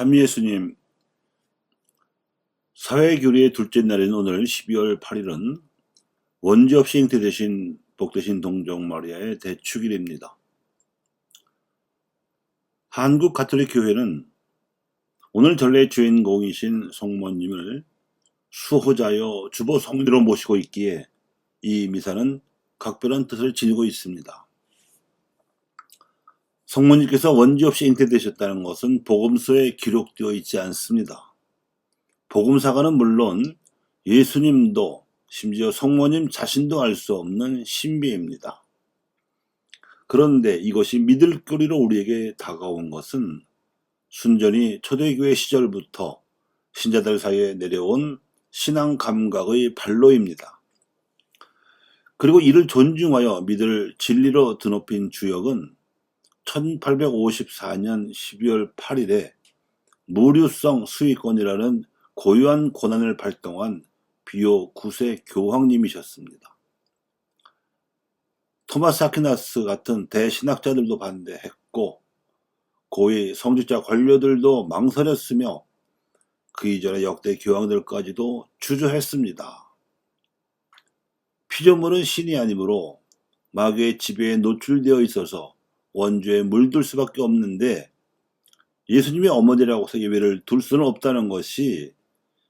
참예수님 사회교리의 둘째 날인 오늘 12월 8일은 원죄 없이 잉태되신 복되신 동정 마리아의 대축일입니다. 한국 가톨릭 교회는 오늘 전례의 주인공이신 성모님을 수호자여 주보 성리로 모시고 있기에 이 미사는 각별한 뜻을 지니고 있습니다. 성모님께서 원죄 없이 잉태되셨다는 것은 복음서에 기록되어 있지 않습니다. 복음사가는 물론 예수님도 심지어 성모님 자신도 알 수 없는 신비입니다. 그런데 이것이 믿을거리로 우리에게 다가온 것은 순전히 초대교회 시절부터 신자들 사이에 내려온 신앙 감각의 발로입니다. 그리고 이를 존중하여 믿을 진리로 드높인 주역은 1854년 12월 8일에 무류성 수의권이라는 고유한 권한을 발동한 비오 9세 교황님이셨습니다. 토마스 아퀴나스 같은 대신학자들도 반대했고 고위 성직자 관료들도 망설였으며 그 이전의 역대 교황들까지도 주저했습니다. 피조물은 신이 아니므로 마귀의 지배에 노출되어 있어서 원죄에 물들 수밖에 없는데 예수님의 어머니라고 해서 예외를 둘 수는 없다는 것이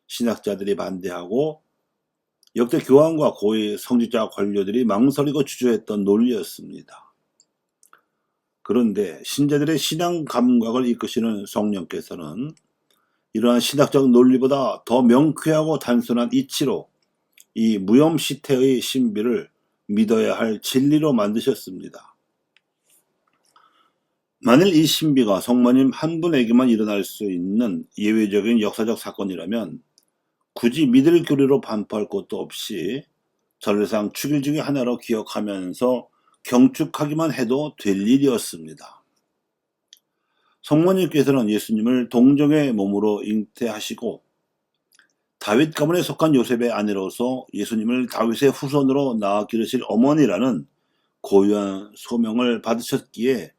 신학자들이 반대하고 역대 교황과 고위 성직자 관료들이 망설이고 주저했던 논리였습니다. 그런데 신자들의 신앙 감각을 이끄시는 성령께서는 이러한 신학적 논리보다 더 명쾌하고 단순한 이치로 이 무염시태의 신비를 믿어야 할 진리로 만드셨습니다. 만일 이 신비가 성모님 한 분에게만 일어날 수 있는 예외적인 역사적 사건이라면 굳이 믿을 교리로 반포할 것도 없이 전례상 축일 중에 하나로 기억하면서 경축하기만 해도 될 일이었습니다. 성모님께서는 예수님을 동정의 몸으로 잉태하시고 다윗 가문에 속한 요셉의 아내로서 예수님을 다윗의 후손으로 낳아 기르실 어머니라는 고유한 소명을 받으셨기에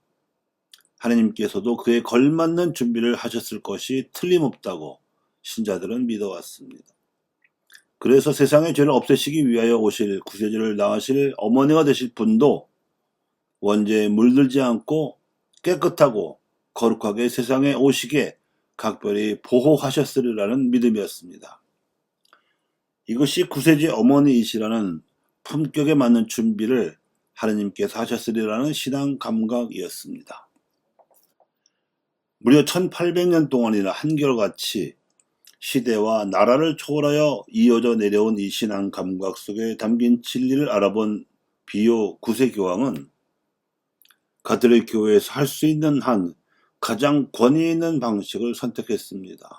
하나님께서도 그에 걸맞는 준비를 하셨을 것이 틀림없다고 신자들은 믿어왔습니다. 그래서 세상의 죄를 없애시기 위하여 오실 구세주를 낳으실 어머니가 되실 분도 원죄에 물들지 않고 깨끗하고 거룩하게 세상에 오시게 각별히 보호하셨으리라는 믿음이었습니다. 이것이 구세주의 어머니이시라는 품격에 맞는 준비를 하느님께서 하셨으리라는 신앙 감각이었습니다. 무려 1800년 동안이나 한결같이 시대와 나라를 초월하여 이어져 내려온 이 신앙 감각 속에 담긴 진리를 알아본 비오 9세 교황은 가톨릭 교회에서 할 수 있는 한 가장 권위 있는 방식을 선택했습니다.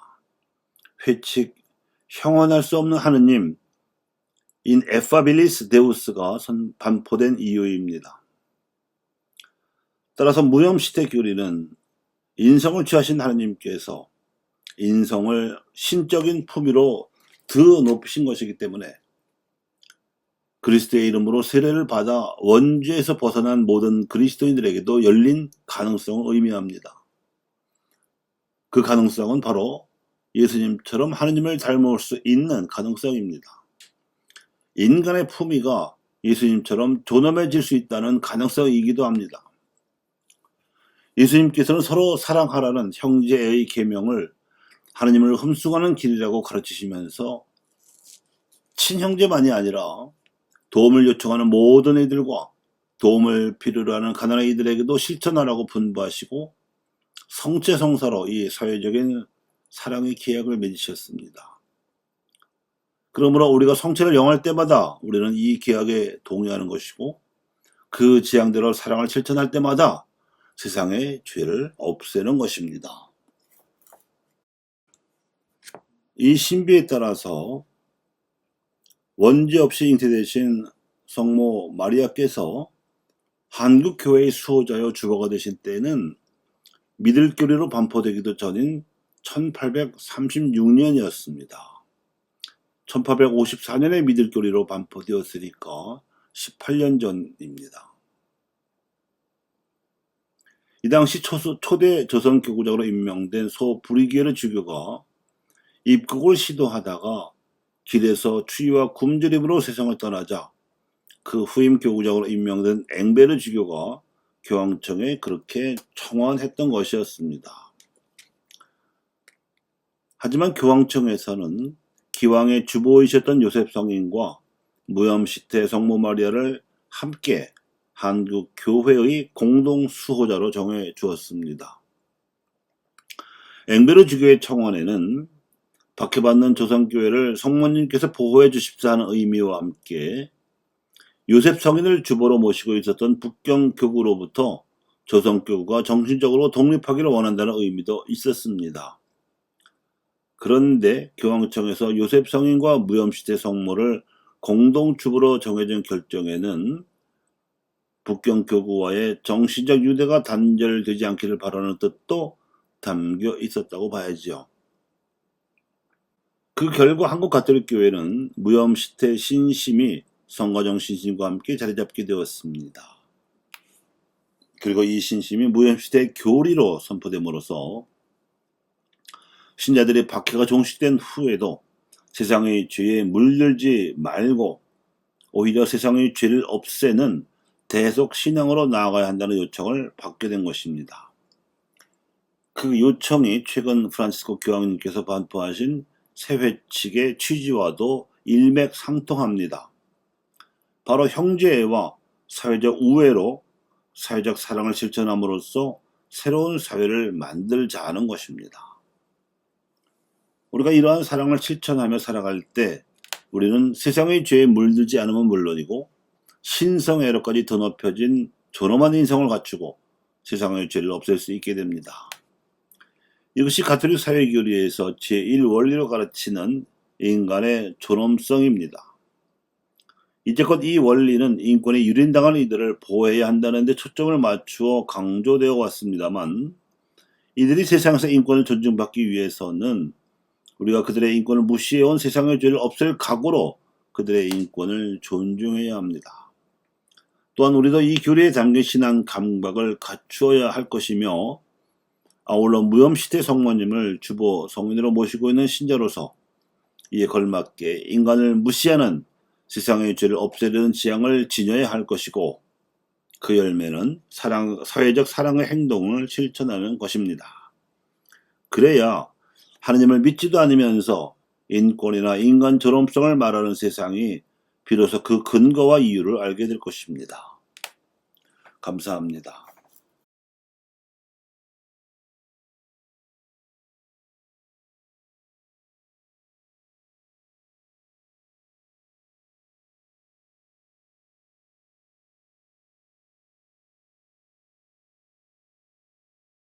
회칙, 형언할 수 없는 하느님, 인에파빌리스 데우스가 반포된 이유입니다. 따라서 무염시태 교리는 인성을 취하신 하느님께서 인성을 신적인 품위로 더 높이신 것이기 때문에 그리스도의 이름으로 세례를 받아 원죄에서 벗어난 모든 그리스도인들에게도 열린 가능성을 의미합니다. 그 가능성은 바로 예수님처럼 하느님을 닮을 수 있는 가능성입니다. 인간의 품위가 예수님처럼 존엄해질 수 있다는 가능성이기도 합니다. 예수님께서는 서로 사랑하라는 형제의 계명을 하느님을 흠숭하는 길이라고 가르치시면서 친형제만이 아니라 도움을 요청하는 모든 이들과 도움을 필요로 하는 가난한 이들에게도 실천하라고 분부하시고 성체성사로 이 사회적인 사랑의 계약을 맺으셨습니다. 그러므로 우리가 성체를 영할 때마다 우리는 이 계약에 동의하는 것이고 그 지향대로 사랑을 실천할 때마다 세상의 죄를 없애는 것입니다. 이 신비에 따라서 원죄 없이 잉태되신 성모 마리아께서 한국 교회의 수호자여 주보가 되신 때는 믿을 교리로 반포되기도 전인 1836년이었습니다. 1854년에 믿을 교리로 반포되었으니까 18년 전입니다. 이 당시 초대 조선교구장으로 임명된 소 브리기에르 주교가 입국을 시도하다가 길에서 추위와 굶주림으로 세상을 떠나자 그 후임 교구장으로 임명된 앵베르 주교가 교황청에 그렇게 청원했던 것이었습니다. 하지만 교황청에서는 기왕의 주보이셨던 요셉 성인과 무염시태 성모 마리아를 함께 한국 교회의 공동 수호자로 정해 주었습니다. 앵베르 주교의 청원에는 박해받는 조선교회를 성모님께서 보호해 주십사 하는 의미와 함께 요셉 성인을 주보로 모시고 있었던 북경교구로부터 조선교구가 정신적으로 독립하기를 원한다는 의미도 있었습니다. 그런데 교황청에서 요셉 성인과 무염시대 성모를 공동주보로 정해진 결정에는 북경교구와의 정신적 유대가 단절되지 않기를 바라는 뜻도 담겨 있었다고 봐야죠. 그 결과 한국 가톨릭교회는 무염시태 신심이 성가정 신심과 함께 자리잡게 되었습니다. 그리고 이 신심이 무염시대 교리로 선포됨으로써 신자들이 박해가 종식된 후에도 세상의 죄에 물들지 말고 오히려 세상의 죄를 없애는 대속 신앙으로 나아가야 한다는 요청을 받게 된 것입니다. 그 요청이 최근 프란시스코 교황님께서 반포하신 새회칙의 취지와도 일맥상통합니다. 바로 형제애와 사회적 우애로 사회적 사랑을 실천함으로써 새로운 사회를 만들자는 것입니다. 우리가 이러한 사랑을 실천하며 살아갈 때 우리는 세상의 죄에 물들지 않으면 물론이고 신성애로까지 더 높여진 존엄한 인성을 갖추고 세상의 죄를 없앨 수 있게 됩니다. 이것이 가톨릭 사회교리에서 제1원리로 가르치는 인간의 존엄성입니다. 이제껏 이 원리는 인권에 유린당한 이들을 보호해야 한다는 데 초점을 맞추어 강조되어 왔습니다만 이들이 세상에서 인권을 존중받기 위해서는 우리가 그들의 인권을 무시해온 세상의 죄를 없앨 각오로 그들의 인권을 존중해야 합니다. 또한 우리도 이 교리에 담긴 신앙 감각을 갖추어야 할 것이며 아울러 무염시태 성모님을 주보 성인으로 모시고 있는 신자로서 이에 걸맞게 인간을 무시하는 세상의 죄를 없애려는 지향을 지녀야 할 것이고 그 열매는 사회적 사랑의 행동을 실천하는 것입니다. 그래야 하느님을 믿지도 않으면서 인권이나 인간 존엄성을 말하는 세상이 비로소 그 근거와 이유를 알게 될 것입니다. 감사합니다.